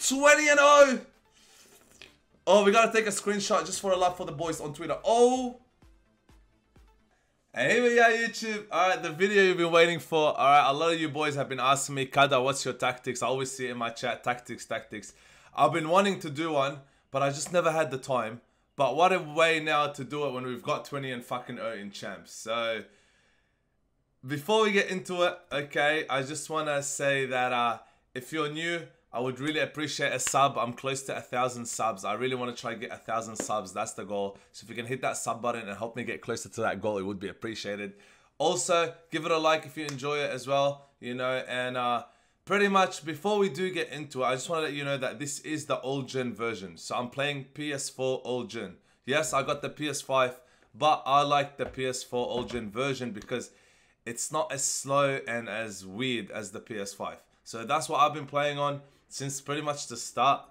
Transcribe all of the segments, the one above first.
20 and 0. Oh, we gotta take a screenshot just for a laugh for the boys on Twitter. Oh. And here we are, YouTube. Alright, the video you've been waiting for. Alright, a lot of you boys have been asking me, Kada, what's your tactics? I always see it in my chat, tactics. I've been wanting to do one, but I just never had the time. But what a way now to do it when we've got 20 and fucking 0 in champs. So, before we get into it, okay, I just want to say that if you're new, I would really appreciate a sub. I'm close to 1,000 subs. I really want to try and get 1,000 subs. That's the goal. So if you can hit that sub button and help me get closer to that goal, it would be appreciated. Also, give it a like if you enjoy it as well, you know, and pretty much before we do get into it, I just want to let you know that this is the old gen version. So I'm playing PS4 old gen. Yes, I got the PS5, but I like the PS4 old gen version because it's not as slow and as weird as the PS5. So that's what I've been playing on since pretty much the start.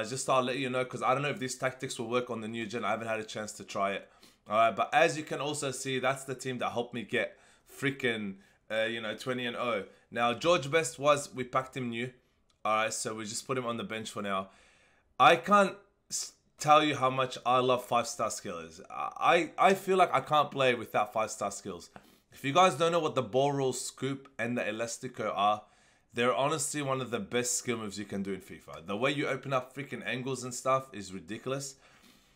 Just thought I'll let you know because I don't know if these tactics will work on the new gen. I haven't had a chance to try it. Alright, but as you can also see, that's the team that helped me get freaking, you know, 20 and 0. Now, George Best we packed him new. Alright, so we just put him on the bench for now. I can't tell you how much I love 5-star skills. I feel like I can't play without 5-star skills. If you guys don't know what the ball roll scoop and the elastico are, they're honestly one of the best skill moves you can do in FIFA. The way you open up freaking angles and stuff is ridiculous.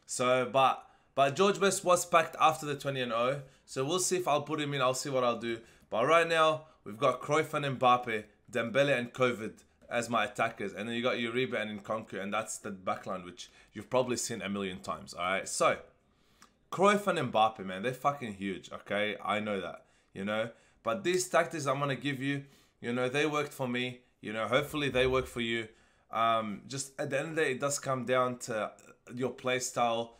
So, but George Best was packed after the 20 and 0. So we'll see if I'll put him in. I'll see what I'll do. But right now, we've got Cruyff and Mbappe, Dembele and Covid as my attackers. And then you got Uribe and Nkunku. And that's the backline, which you've probably seen a million times. Alright, so Cruyff and Mbappe, man, they're fucking huge. Okay, I know that, you know. But these tactics I'm going to give you, you know, they worked for me. You know, hopefully they work for you. Just at the end of the day, it does come down to your play style.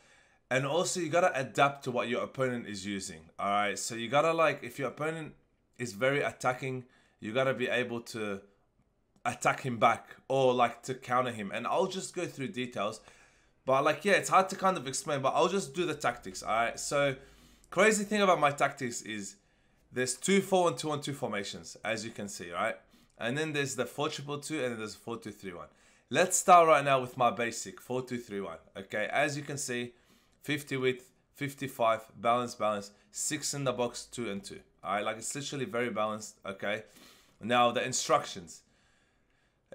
And also, you got to adapt to what your opponent is using. Alright, so you got to, like, if your opponent is very attacking, you got to be able to attack him back or, like, to counter him. And I'll just go through details. But, like, yeah, it's hard to kind of explain, but I'll just do the tactics. Alright, so crazy thing about my tactics is there's 2-4-1, 2-1-2 formations, as you can see, right? And then there's the 4-2-2, and then there's 4-2-3-1. Let's start right now with my basic 4-2-3-1. Okay, as you can see, 50 width, 55, balance, 6 in the box, 2 and 2. All right, like it's literally very balanced. Okay, now the instructions.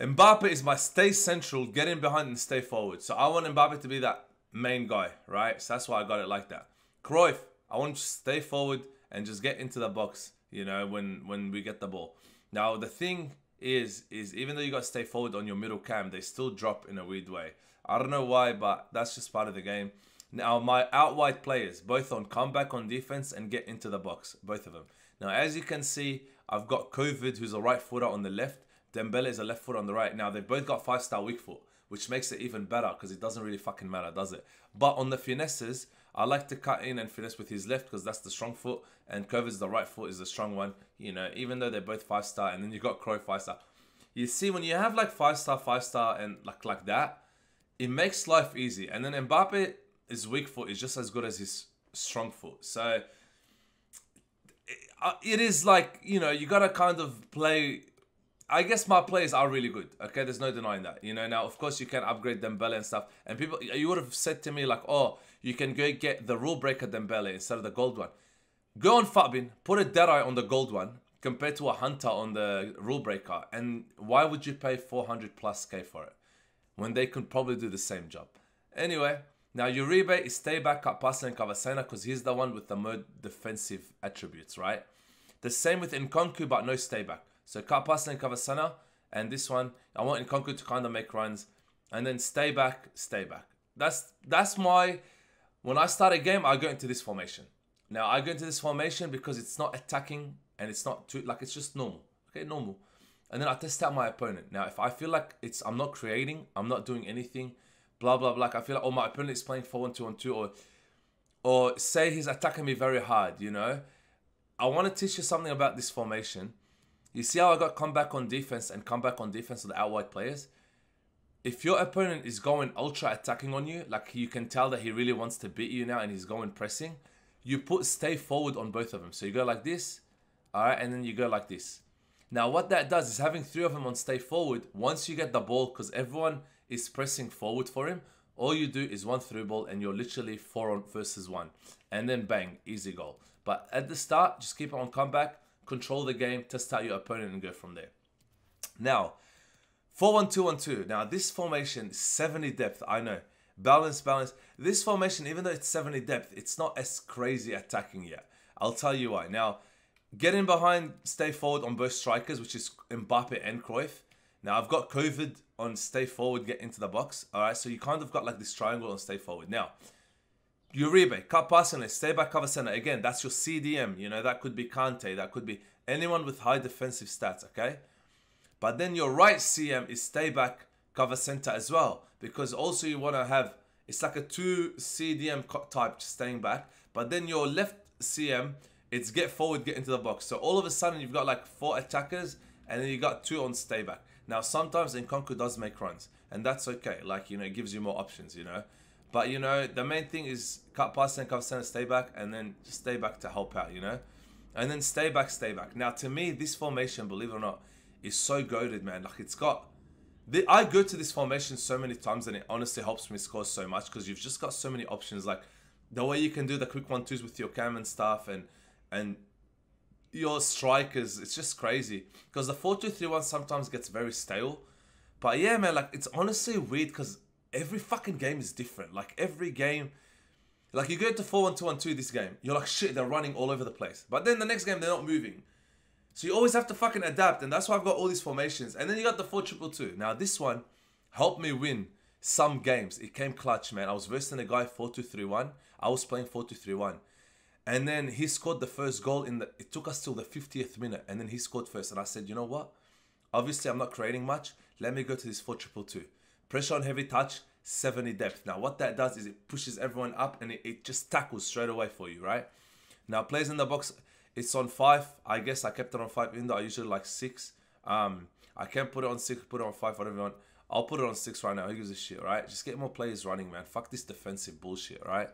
Mbappe is my stay central, get in behind and stay forward. So I want Mbappe to be that main guy, right? So that's why I got it like that. Cruyff, I want to stay forward and just get into the box, you know, when we get the ball. Now, the thing is even though you got to stay forward on your middle cam, they still drop in a weird way. I don't know why, but that's just part of the game. Now, my out wide players, both on comeback on defense and get into the box, both of them. Now, as you can see, I've got Covid, who's a right footer on the left. Dembele is a left foot on the right. Now, they've both got 5-star weak foot, which makes it even better because it doesn't really fucking matter, does it? But on the finesses, I like to cut in and finesse with his left because that's the strong foot, and Covid's the right foot is the strong one. You know, even though they're both 5-star, and then you got Cruyff 5-star. You see, when you have like 5-star, and like that, it makes life easy. And then Mbappe, his weak foot is just as good as his strong foot. So it is like, you know, you gotta kind of play. I guess my players are really good. Okay, there's no denying that. You know, now of course you can upgrade Dembele and stuff. And people, you would have said to me like, oh, you can go get the rule breaker Dembele instead of the gold one. Go on Fatbin, put a Deadeye on the gold one compared to a Hunter on the rule breaker. And why would you pay 400+ K for it when they could probably do the same job? Anyway, now Uribe is stay back, cut pass and Cavasena because he's the one with the more defensive attributes, right? The same with Nkunku, but no stay back. So cut pass and Cavasena, and this one, I want Nkunku to kind of make runs, and then stay back, stay back. That's my, when I start a game, I go into this formation. Now, I go into this formation because it's not attacking, and it's not too, like, it's just normal. Okay, normal. And then I test out my opponent. Now, if I feel like I'm not creating, I'm not doing anything, blah, blah, blah. I feel like, oh, my opponent is playing 4-1-2-1-2, or say he's attacking me very hard, you know. I want to teach you something about this formation. You see how I got comeback on defense and comeback on defense of the out wide players? If your opponent is going ultra attacking on you, like you can tell that he really wants to beat you now and he's going pressing, you put stay forward on both of them. So you go like this, all right, and then you go like this. Now what that does is having 3 of them on stay forward, once you get the ball, because everyone is pressing forward for him, all you do is one through ball and you're literally 4 on versus 1. And then bang, easy goal. But at the start, just keep it on comeback, control the game, test out your opponent and go from there. Now, 4-1-2-1-2. Now, this formation is 70 depth, I know. Balance, balance. This formation, even though it's 70 depth, it's not as crazy attacking yet. I'll tell you why. Now, get in behind, stay forward on both strikers, which is Mbappe and Cruyff. Now, I've got COVID on stay forward, get into the box. All right, so you kind of got like this triangle on stay forward. Now, Uribe, cut passing, stay back, cover center. Again, that's your CDM. You know, that could be Kante. That could be anyone with high defensive stats, okay? But then your right CM is stay back, cover center as well. Because also you want to have, it's like a 2 CDM type staying back. But then your left CM, it's get forward, get into the box. So all of a sudden you've got like 4 attackers and then you got 2 on stay back. Now sometimes Nkunku does make runs and that's okay. Like, you know, it gives you more options, you know. But, you know, the main thing is cut pass and cover center, stay back, and then just stay back to help out, you know. And then stay back, stay back. Now, to me, this formation, believe it or not, is so goated, man. Like, it's got... I go to this formation so many times and it honestly helps me score so much because you've just got so many options. Like, the way you can do the quick 1-2s with your cam and stuff and your strikers, it's just crazy. Because the 4-2-3-1 sometimes gets very stale. But yeah, man, like, it's honestly weird because every fucking game is different. Like, every game... Like, you go to 4-1-2-1-2 this game. You're like, shit, they're running all over the place. But then the next game, they're not moving. So you always have to fucking adapt. And that's why I've got all these formations. And then you got the 4-2-2-2. Now, this one helped me win some games. It came clutch, man. I was versing a guy 4-2-3-1. I was playing 4-2-3-1. And then he scored the first goal in the... It took us till the 50th minute. And then he scored first. And I said, you know what? Obviously, I'm not creating much. Let me go to this 4-2-2-2. Pressure on heavy touch, 70 depth. Now, what that does is it pushes everyone up and it just tackles straight away for you, right? Now, plays in the box, it's on 5. I guess I kept it on 5, even though I usually like 6. I can put it on 6, put it on 5, whatever you want. I'll put it on 6 right now. Who gives a shit, right? Just get more players running, man. Fuck this defensive bullshit, right?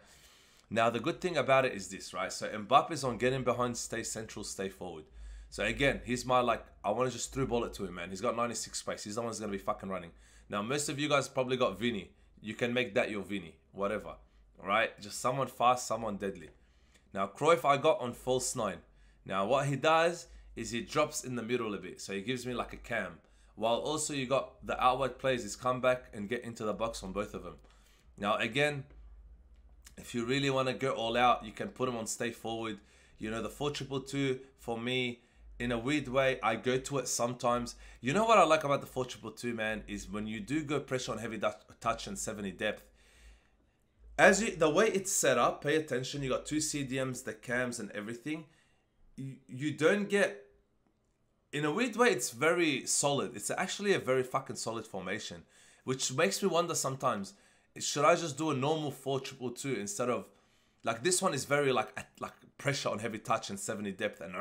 Now, the good thing about it is this, right? So, Mbappe's on getting behind, stay central, stay forward. So, again, he's my, like, I want to just through ball it to him, man. He's got 96 space. He's the one who's going to be fucking running. Now, most of you guys probably got Vini. You can make that your Vini. Whatever. Alright? Just someone fast, someone deadly. Now, Cruyff I got on false 9. Now, what he does is he drops in the middle a bit. So, he gives me like a cam. While also you got the outward plays is come back and get into the box on both of them. Now, again, if you really want to go all out, you can put them on stay forward. You know, the 4-2-2-2 for me... In a weird way, I go to it sometimes. You know what I like about the 4-2-2-2, man, is when you do go pressure on heavy touch and 70 depth. The way it's set up, pay attention. You got 2 CDMs, the cams, and everything. You don't get. In a weird way, it's very solid. It's actually a very fucking solid formation, which makes me wonder sometimes. Should I just do a normal 4-2-2-2 instead of like this one is very like pressure on heavy touch and 70 depth and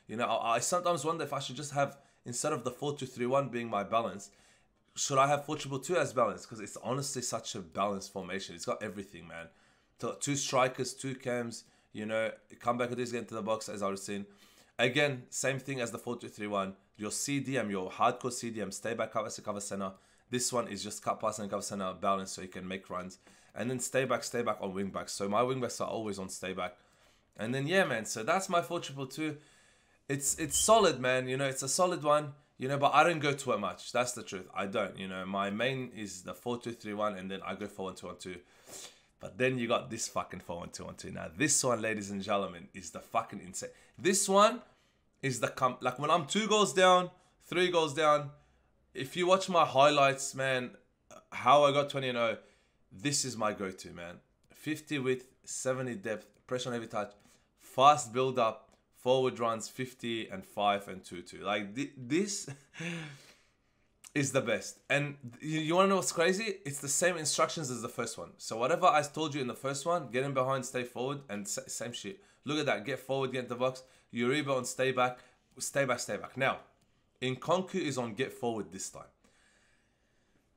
You know, I sometimes wonder if I should just have, instead of the 4-2-3-1 being my balance, should I have 4-2-2 as balance? Because it's honestly such a balanced formation. It's got everything, man. 2 strikers, 2 cams, you know, come back with this, get into the box, as I was saying. Again, same thing as the 4-2-3-1. Your CDM, your hardcore CDM, stay back, cover center. This one is just cut pass and cover center balance so you can make runs. And then stay back on wing backs. So my wing backs are always on stay back. And then, yeah, man, so that's my 4-2-2-2. It's solid, man. You know, it's a solid one. You know, but I don't go to it much. That's the truth. I don't. You know, my main is the 4-2-3-1, and then I go 4-1-2-1-2. But then you got this fucking 4-1-2-1-2. Now, this one, ladies and gentlemen, is the fucking insane. This one is the like when I'm 2 goals down, 3 goals down. If you watch my highlights, man, how I got 20-0, this is my go-to, man. 50 width, 70 depth, pressure on heavy touch, fast build up. Forward runs 50 and 5 and 2-2. Like this is the best. And you want to know what's crazy? It's the same instructions as the first one. So whatever I told you in the first one, get in behind, stay forward, and same shit. Look at that. Get forward, get into the box. Uribe on stay back, stay back, stay back. Now, Nkunku is on get forward this time.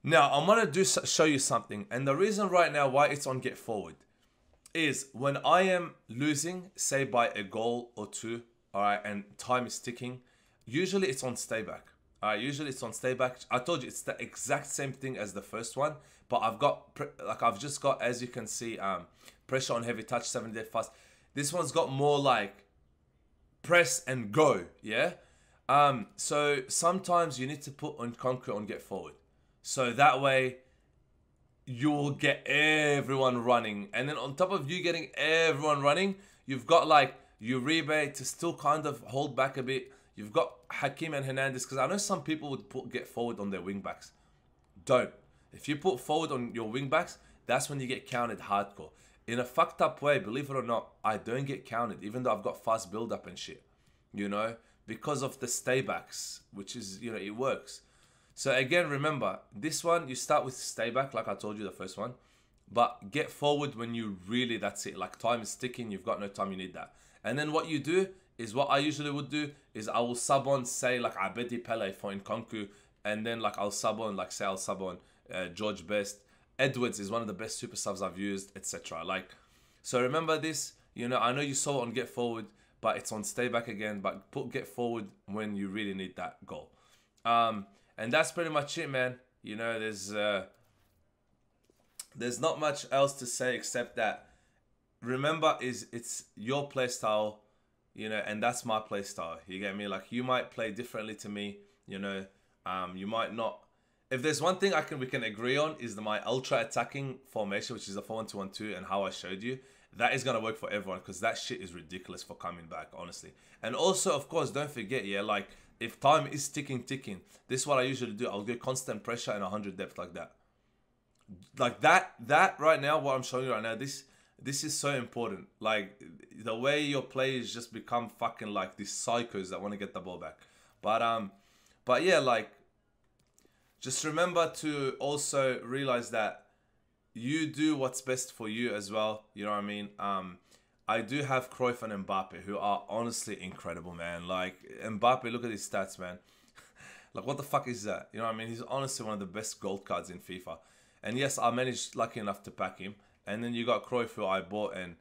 Now, I'm going to show you something. And the reason right now why it's on get forward is when I am losing, say by a goal or 2, all right, and time is ticking, usually it's on stay back, Usually it's on stay back. I told you it's the exact same thing as the first one, but I've just got, as you can see, pressure on heavy touch, 7 day fast. This one's got more like press and go, yeah. So sometimes you need to put on concrete on get forward, so that way you will get everyone running, and then on top of you getting everyone running, you've got like Uribe to still kind of hold back a bit. You've got Hakim and Hernandez, because I know some people would put get forward on their wing backs. Don't. If you put forward on your wing backs, that's when you get counted hardcore. In a fucked up way, believe it or not, I don't get counted, even though I've got fast build up and shit, you know, because of the stay backs, which is, you know, it works. So again, remember, this one, you start with stay back, like I told you the first one, but get forward when you really, that's it. Like time is ticking, you've got no time, you need that. And then what you do is, what I usually would do is I will sub on, say like Abedi Pele for Nkunku, and then like I'll sub on, like say I'll sub on George Best. Edwards is one of the best super subs I've used, etc. Like, so remember this, you know, I know you saw it on get forward, but it's on stay back again, but put get forward when you really need that goal. And that's pretty much it, man. You know, there's not much else to say except that, remember, it's your play style, you know, and that's my play style. You get me? Like, you might play differently to me, you know. You might not. If there's one thing we can agree on, is my ultra attacking formation, which is a 4-1-2-1-2, and how I showed you. That is gonna work for everyone, because that shit is ridiculous for coming back, honestly. And also, of course, don't forget, yeah, like, if time is ticking, this is what I usually do. I'll get constant pressure and 100 depth like that. Like that right now, what I'm showing you right now, this is so important. Like, the way your players just become fucking like these psychos that want to get the ball back. But yeah, like, just remember to also realize that you do what's best for you as well. You know what I mean? I do have Cruyff and Mbappe, who are honestly incredible, man. Like, Mbappe, look at his stats, man. Like, what the fuck is that? You know what I mean? He's honestly one of the best gold cards in FIFA. And yes, I managed, lucky enough, to pack him. And then you got Cruyff, who I bought, and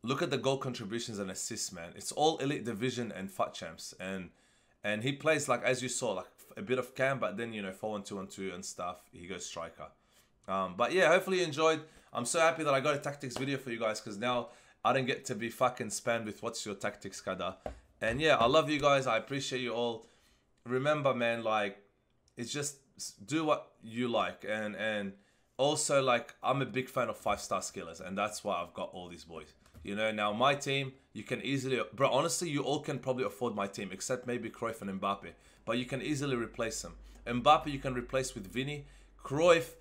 look at the goal contributions and assists, man. It's all Elite Division and FUT Champs. And he plays, like, as you saw, like, a bit of cam, but then, you know, 4-1-2-1-2 and stuff. He goes striker. But yeah, hopefully you enjoyed. I'm so happy that I got a tactics video for you guys, because now I don't get to be fucking spammed with what's your tactics, Kada. And yeah, I love you guys. I appreciate you all. Remember, man, like, it's just do what you like. And also, like, I'm a big fan of 5-star skillers, and that's why I've got all these boys. You know, now my team, you can easily, bro, honestly, you all can probably afford my team, except maybe Cruyff and Mbappe. But you can easily replace them. Mbappe, you can replace with Vinny. Cruyff,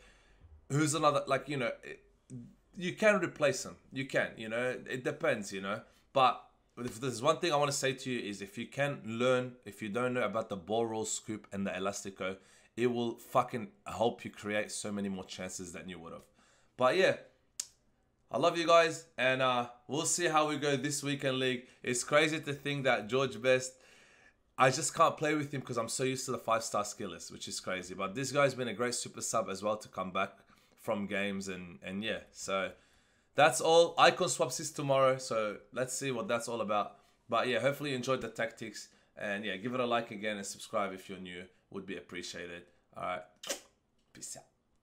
who's another, like, you know, you can replace them. You can, you know, it depends, you know. But if there's one thing I want to say to you is, if you can learn, if you don't know about the ball roll scoop and the elastico, it will fucking help you create so many more chances than you would have. But yeah, I love you guys, and we'll see how we go this weekend league. It's crazy to think that George Best, I just can't play with him because I'm so used to the 5-star skillers, which is crazy. But this guy's been a great super sub as well to come back from games, and yeah, so that's all. Icon swaps is tomorrow, so let's see what that's all about. But yeah, hopefully you enjoyed the tactics, and yeah, give it a like again and subscribe if you're new, would be appreciated. All right, peace out.